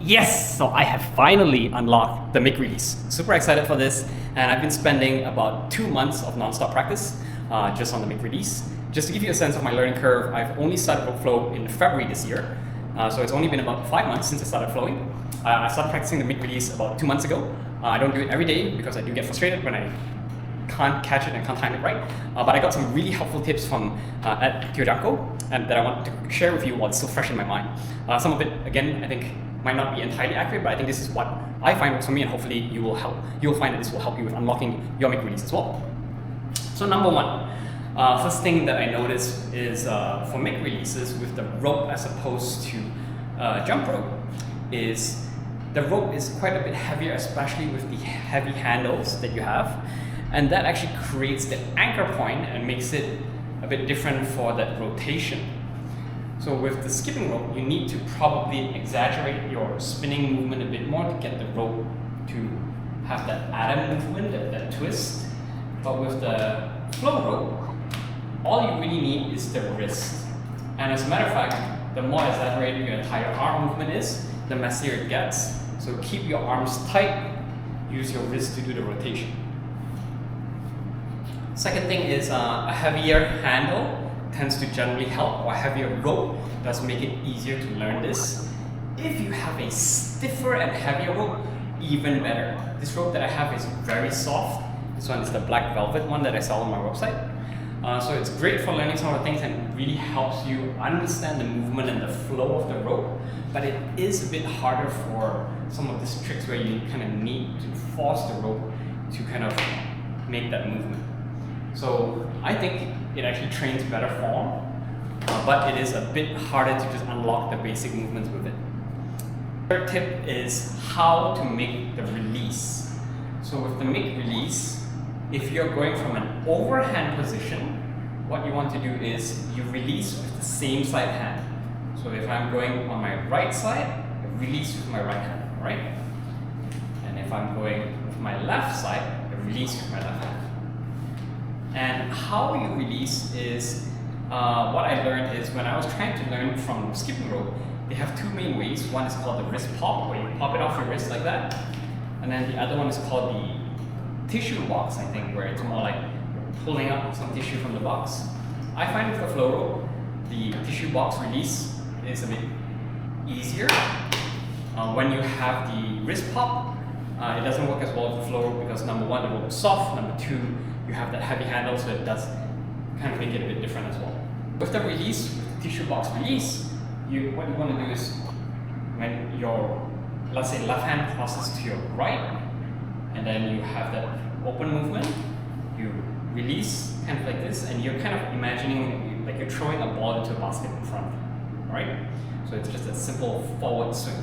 Yes! So I have finally unlocked the MIG release. Super excited for this, and I've been spending about 2 months of non-stop practice just on the MIG release. Just to give you a sense of my learning curve, I've only started rope flow in February this year. So it's only been about 5 months since I started flowing. I started practicing the MIG release about 2 months ago. I don't do it every day because I do get frustrated when I can't catch it and can't time it right. But I got some really helpful tips from at Kyojanko and that I want to share with you while it's still fresh in my mind. Some of it, again, I think might not be entirely accurate, but I think this is what I find works for me, and hopefully you'll find that this will help you with unlocking your MIG release as well. So number one, first thing that I noticed is for MIG releases with the rope as opposed to jump rope is the rope is quite a bit heavier, especially with the heavy handles that you have. And that actually creates the anchor point and makes it a bit different for that rotation. So with the skipping rope, you need to probably exaggerate your spinning movement a bit more to get the rope to have that atom movement, that twist. But with the flow rope, all you really need is the wrist. And as a matter of fact, the more exaggerated your entire arm movement is, the messier it gets. So keep your arms tight, use your wrist to do the rotation. Second thing is a heavier handle tends to generally help, or a heavier rope does make it easier to learn this. If you have a stiffer and heavier rope, even better. This rope that I have is very soft. This one is the black velvet one that I sell on my website. So it's great for learning some of the things and really helps you understand the movement and the flow of the rope, but it is a bit harder for some of these tricks where you kind of need to force the rope to kind of make that movement. So I think it actually trains better form, but it is a bit harder to just unlock the basic movements with it. Third tip is how to make the release. So with the MIG release, if you're going from an overhand position, what you want to do is you release with the same side hand. So if I'm going on my right side, I release with my right hand, right? And if I'm going with my left side, I release with my left hand. And how you release is, what I learned is when I was trying to learn from skipping rope, they have two main ways. One is called the wrist pop, where you pop it off your wrist like that. And then the other one is called the tissue box, I think, where it's more like pulling up some tissue from the box. I find with the flow rope, the tissue box release is a bit easier. When you have the wrist pop, it doesn't work as well with the flow rope because number one, the rope is soft, number two, you have that heavy handle, so it does kind of make it a bit different as well. With the release, with the tissue box release, what you want to do is when your, let's say, left hand crosses to your right, and then you have that open movement, you release kind of like this, and you're kind of imagining like you're throwing a ball into a basket in front, right? So it's just a simple forward swing.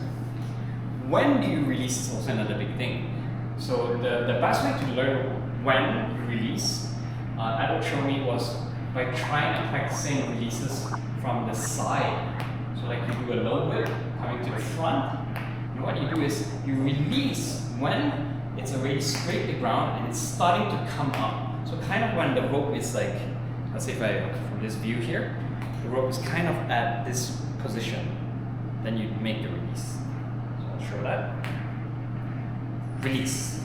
When do you release is also another big thing. So the best way to learn when you release, Adult showed me was by trying and practicing releases from the side. So like you do a low whip coming to the front, and what you do is you release when it's already straight to the ground and it's starting to come up. So kind of when the rope is like, let's say from this view here, the rope is kind of at this position, then you make the release. So I'll show that. Release.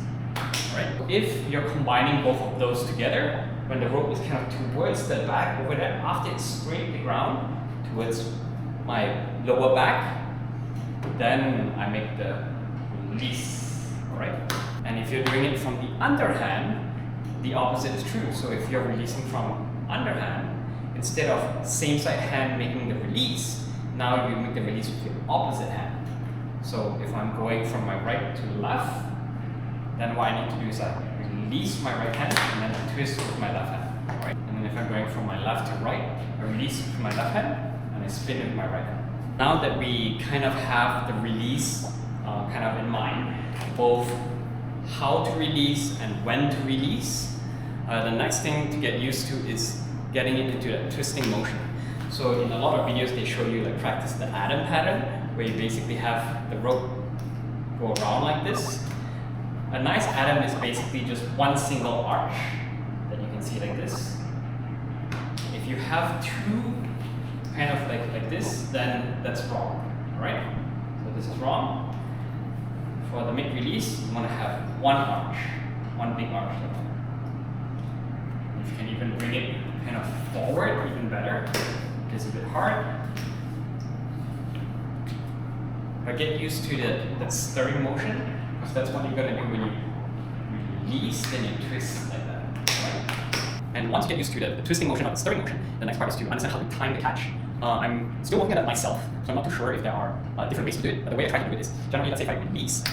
Right? If you're combining both of those together, when the rope is kind of towards the back over there, after it's straight the ground towards my lower back, then I make the release. Alright? And if you're doing it from the underhand, the opposite is true. So if you're releasing from underhand, instead of same side hand making the release, now you make the release with your opposite hand. So if I'm going from my right to left, then what I need to do is I release my right hand and then I twist with my left hand. Right? And then if I'm going from my left to right, I release with my left hand and I spin with my right hand. Now that we kind of have the release kind of in mind, both how to release and when to release, the next thing to get used to is getting it into that twisting motion. So in a lot of videos they show you like practice the atom pattern, where you basically have the rope go around like this. A nice atom is basically just one single arch that you can see like this. If you have two kind of like this, then that's wrong, right? So this is wrong. for the mid release, you want to have one arch, one big arch. If you can even bring it kind of forward, even better. It's a bit hard. But get used to that stirring motion, because that's what you're going to do when you release, then you twist like that. Right? And once you get used to the twisting motion or the stirring motion, the next part is to understand how to time the catch. I'm still working on that myself, so I'm not too sure if there are different ways to do it. But the way I try to do it is, generally, let's say if I release,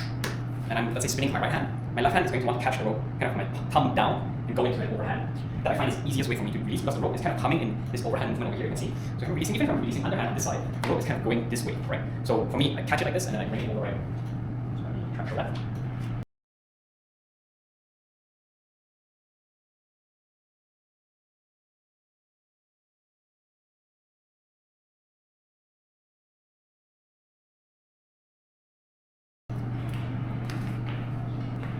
and I'm, let's say, spinning my right hand, my left hand is going to want to catch the rope kind of from my thumb down and go into an overhand. That I find is the easiest way for me to release, because the rope is kind of coming in this overhand movement over here, you can see. So if I'm releasing, even if I'm releasing underhand on this side, the rope is kind of going this way, right? So for me, I catch it like this, and then I bring it over right. So let me try to show that.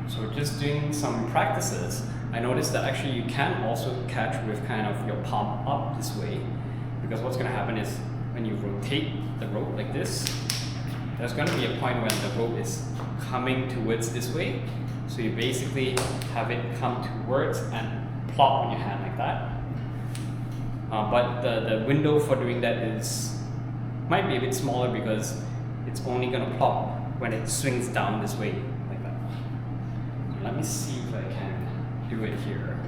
So just doing some practices, I noticed that actually you can also catch with kind of your palm up this way, because what's going to happen is when you rotate the rope like this, there's going to be a point when the rope is coming towards this way. So you basically have it come towards and plop on your hand like that. But the window for doing that might be a bit smaller, because it's only going to plop when it swings down this way. Let me see if I can do it here.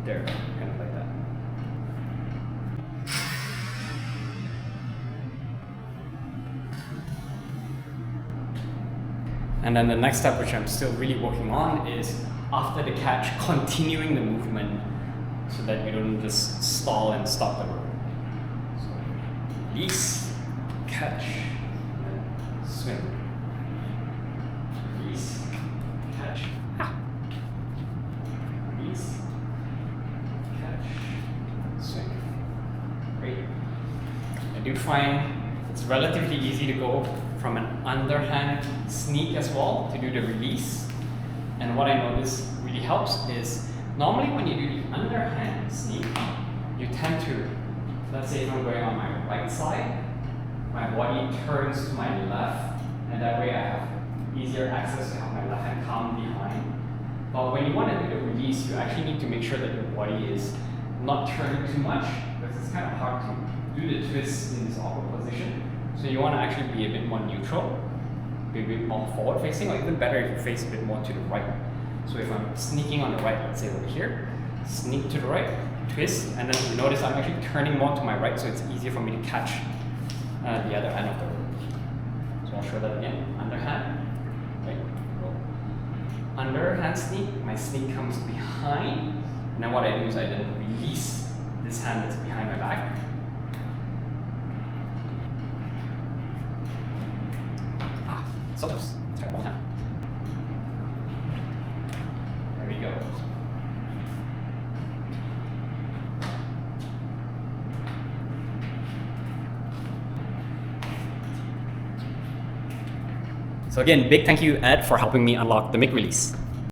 There, kind of like that. And then the next step, which I'm still really working on, is after the catch, continuing the movement so that you don't just stall and stop the rope. So release, catch, swing. Release, catch, release, catch, swing. Great. I do find it's relatively easy to go from an underhand sneak as well to do the release. And what I notice really helps is, normally when you do the underhand sneak, you tend to, let's say if I'm going on my right side, my body turns to my left, and that way I have easier access to have my left hand come behind. But when you want to do the release, you actually need to make sure that your body is not turning too much, because it's kind of hard to do the twist in this awkward position. So you want to actually be a bit more neutral, be a bit more forward facing, or even better if you face a bit more to the right. So if I'm sneaking on the right, let's say over here, sneak to the right, twist, and then you notice I'm actually turning more to my right, so it's easier for me to catch the other end of the rope. So I'll show that again. Underhand, right, roll. Underhand sneak, my sneak comes behind, and then what I do is I then release this hand that's behind my back. So let's try one time. There we go. So again, big thank you, Ed, for helping me unlock the MIG release.